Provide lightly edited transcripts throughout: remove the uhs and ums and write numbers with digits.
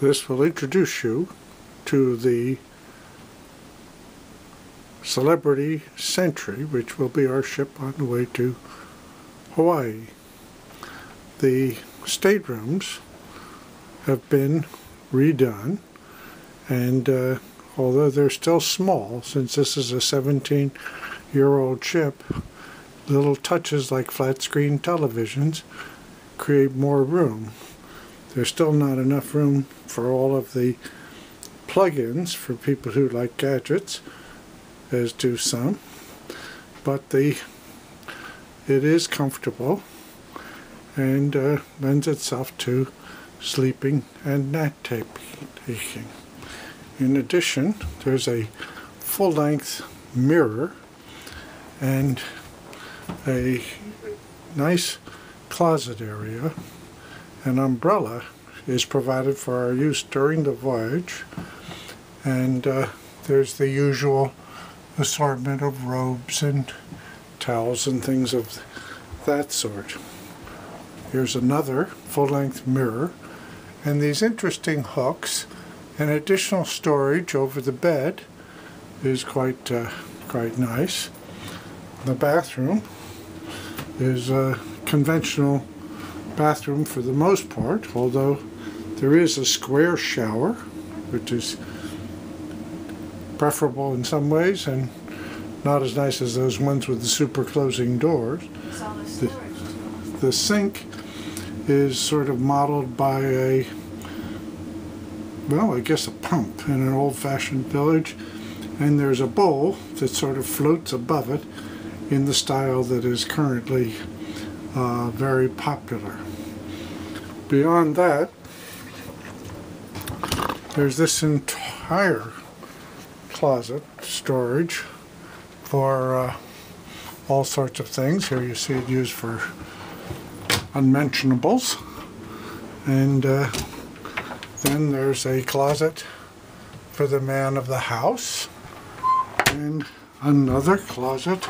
This will introduce you to the Celebrity Century, which will be our ship on the way to Hawaii. The staterooms have been redone, and although they're still small, since this is a 17-year-old ship, little touches like flat screen televisions create more room. There's still not enough room for all of the plug-ins for people who like gadgets, as do some, but it is comfortable and lends itself to sleeping and nap taking. In addition, there's a full-length mirror and a nice closet area. An umbrella is provided for our use during the voyage, and there's the usual assortment of robes and towels and things of that sort. Here's another full-length mirror and these interesting hooks, and additional storage over the bed is quite nice. The bathroom is a conventional bathroom for the most part, although there is a square shower, which is preferable in some ways and not as nice as those ones with the super closing doors. The sink is sort of modeled by a, well, I guess a pump in an old-fashioned village, and there's a bowl that sort of floats above it in the style that is currently very popular. Beyond that, there's this entire closet storage for all sorts of things. Here you see it used for unmentionables, and then there's a closet for the man of the house and another closet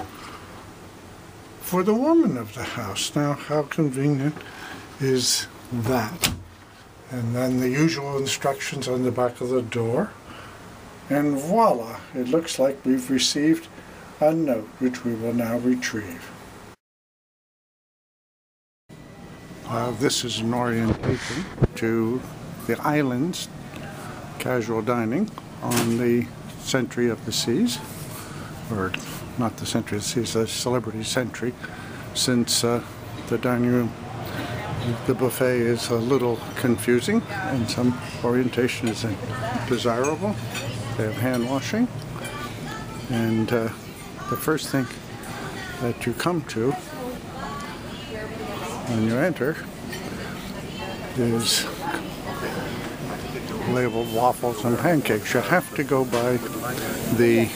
for the woman of the house. Now, how convenient is that? And then the usual instructions on the back of the door, and voila, it looks like we've received a note which we will now retrieve. This is an orientation to the island's casual dining on the Century of the Seas, or not the Century of the Seas, the Celebrity Century, since the dining room, the buffet is a little confusing and some orientation isn't desirable. They have hand washing, and the first thing that you come to when you enter is labeled waffles and pancakes. You have to go by the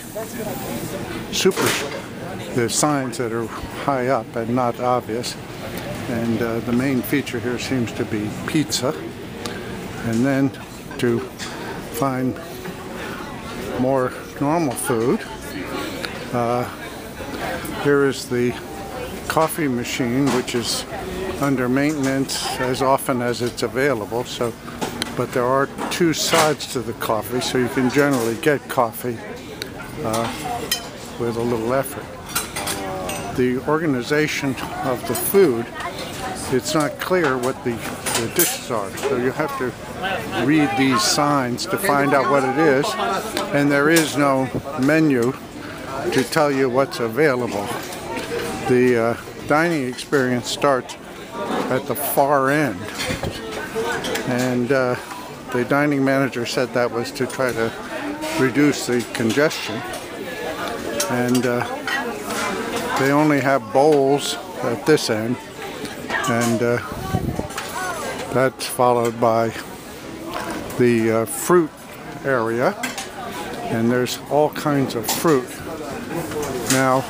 signs that are high up and not obvious, and the main feature here seems to be pizza. And then to find more normal food, here is the coffee machine, which is under maintenance as often as it's available, but there are two sides to the coffee, so you can generally get coffee with a little effort. The organization of the food, it's not clear what the dishes are, so you have to read these signs to find out what it is, and there is no menu to tell you what's available. The dining experience starts at the far end, and the dining manager said that was to try to reduce the congestion, and they only have bowls at this end, and that's followed by the fruit area, and there's all kinds of fruit. Now,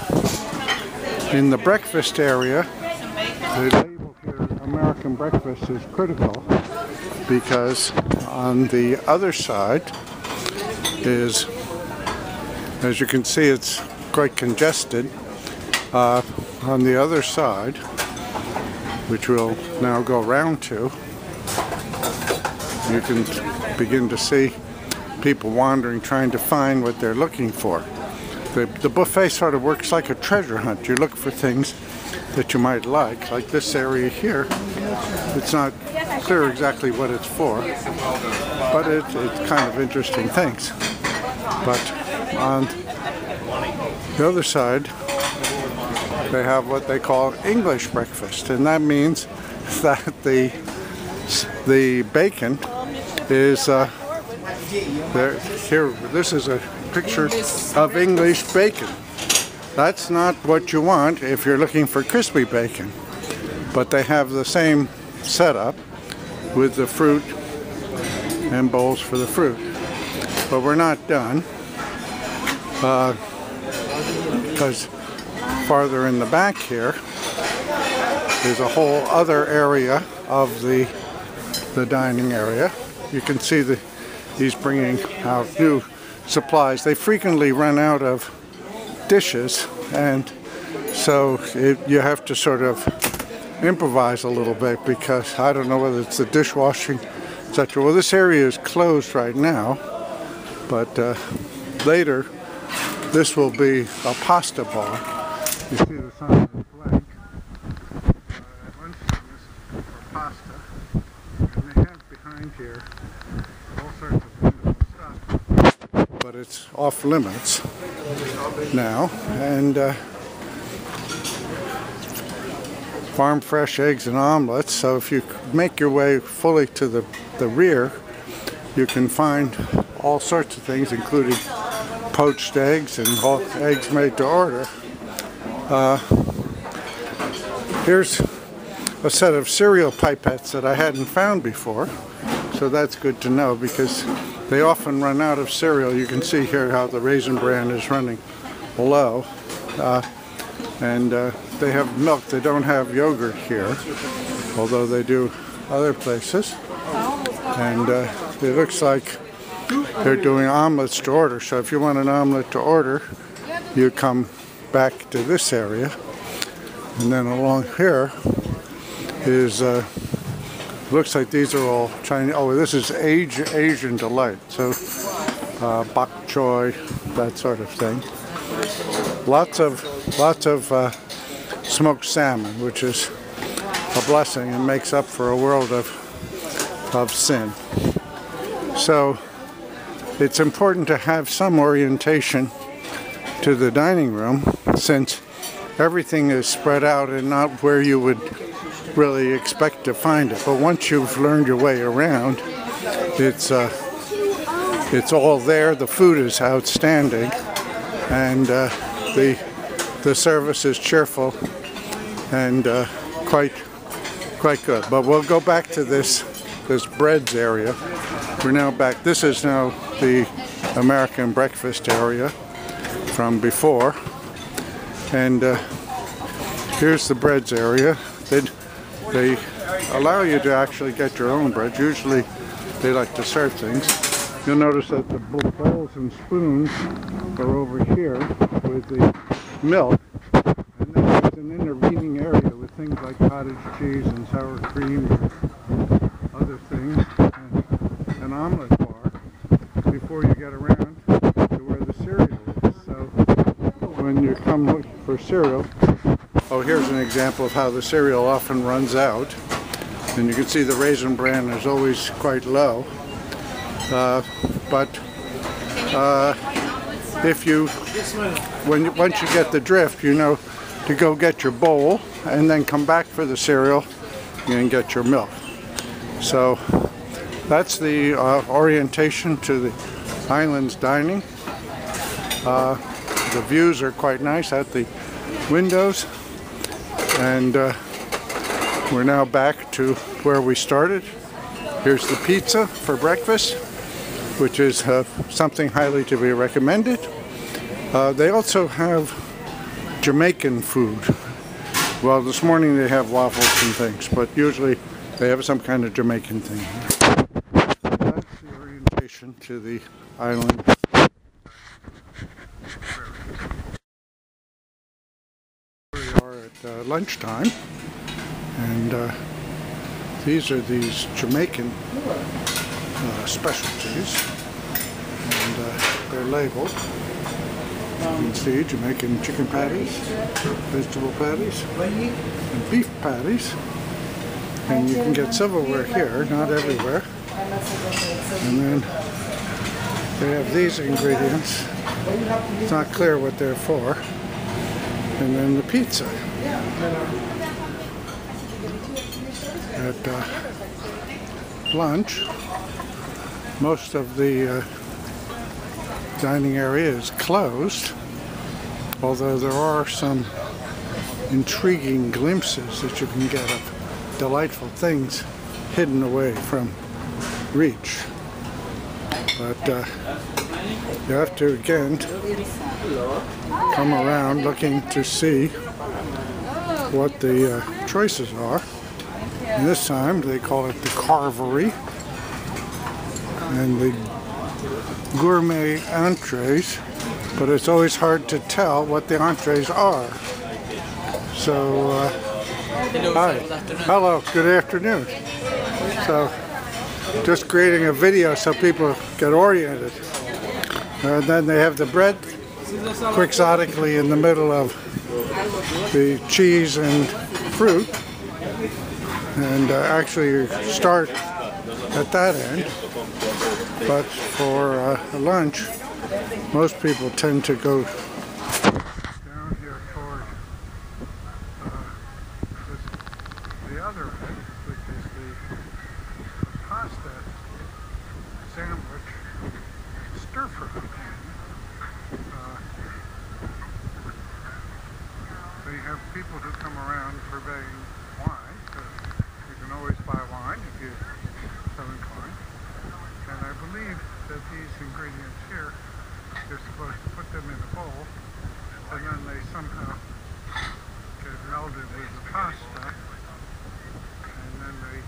in the breakfast area, the label here, American breakfast, is critical, because on the other side is, as you can see, it's quite congested. On the other side, which we'll now go around to, you can begin to see people wandering, trying to find what they're looking for. The buffet sort of works like a treasure hunt. You look for things that you might like this area here. It's not clear exactly what it's for, but it's kind of interesting things. But on the other side, they have what they call English breakfast, and that means that the bacon is there. Here, this is a picture of English bacon. That's not what you want if you're looking for crispy bacon, but they have the same setup with the fruit and bowls for the fruit. But we're not done, because farther in the back here is a whole other area of the dining area. You can see that he's bringing out new supplies. They frequently run out of dishes, and so you have to sort of improvise a little bit, because I don't know whether it's the dishwashing, etc. Well, this area is closed right now, but later this will be a pasta bar. You see the sign on the flag. At lunchtime this is for pasta, and they have behind here all sorts of wonderful stuff, but it's off limits now. And farm fresh eggs and omelets. So if you make your way fully to the rear, you can find all sorts of things, including poached eggs and all eggs made to order. Here's a set of cereal pipettes that I hadn't found before, so that's good to know, because they often run out of cereal. You can see here how the Raisin Bran is running low, and they have milk. They don't have yogurt here, although they do other places. And it looks like they're doing omelets to order. So if you want an omelet to order, you come back to this area. And then along here is, looks like these are all Chinese. Oh, this is Asian delight. So bok choy, that sort of thing. Lots of smoked salmon, which is a blessing and makes up for a world of sin. So it's important to have some orientation to the dining room, since everything is spread out and not where you would really expect to find it. But once you've learned your way around, it's all there. The food is outstanding, and the service is cheerful and quite good. But we'll go back to this breads area. We're now back. This is now the American breakfast area from before, and here's the breads area. They allow you to actually get your own bread. Usually they like to serve things. You'll notice that the bowls and spoons are over here with the milk, and then there's an intervening area with things like cottage cheese and sour cream and other things, and an omelet bar before you get around to where the cereal is. So when you come looking for cereal, oh, here's an example of how the cereal often runs out, and you can see the Raisin Bran is always quite low. But if you, once you get the drift, you know to go get your bowl and then come back for the cereal and get your milk. So that's the orientation to the island's dining. The views are quite nice at the windows, and we're now back to where we started. Here's the pizza for breakfast, which is something highly to be recommended. They also have Jamaican food. Well, this morning they have waffles and things, but usually they have some kind of Jamaican thing. That's the orientation to the island. We are at lunchtime, and these are these Jamaican specialties, and they're labeled. You can see Jamaican chicken patties, vegetable patties, and beef patties. And you can get silverware here, not everywhere. And then they have these ingredients. It's not clear what they're for. And then the pizza. At lunch, most of the dining area is closed, although there are some intriguing glimpses that you can get of delightful things hidden away from reach. But you have to again come around looking to see what the choices are. And this time they call it the carvery and the gourmet entrees, but it's always hard to tell what the entrees are. So hi. Hello, good afternoon. So, just creating a video so people get oriented. And then they have the bread quixotically in the middle of the cheese and fruit. And actually you start at that end. But for lunch, most people tend to go down here toward the other end, which is the pasta sandwich stir fry. They have people who come around purveying wine, so you can always buy wine if you so inclined. And I believe that these ingredients here, you're supposed to put them in a bowl, and then they somehow get melded with the pasta, and then they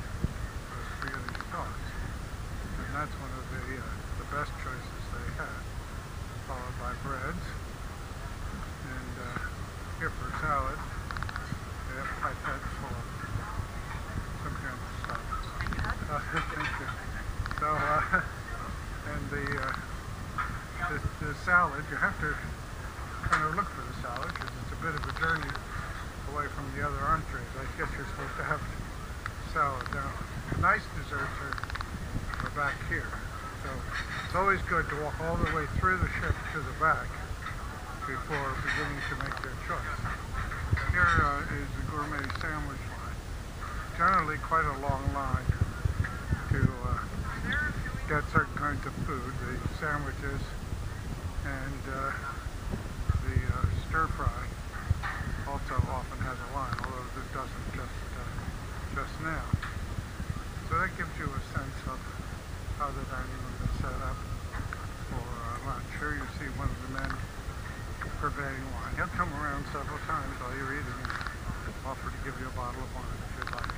spaghetti sauce. And that's one of the best choices they have, followed by breads. And here for salad, they have pipettes full of some kind of stuff. Thank you. So, and the salad, you have to kind of look for the salad because it's a bit of a journey away from the other entrees. I guess you're supposed to have salad. Now, the nice desserts are back here. So it's always good to walk all the way through the ship to the back before beginning to make their choice. Here is the gourmet sandwich line. Generally quite a long line to get certain kinds of food, the sandwiches and the stir fry also often has a line, although it doesn't just now. So that gives you a sense of how the dining room is set up for lunch. Here you see one of the men purveying wine. He'll come around several times while you're eating and offer to give you a bottle of wine if you'd like.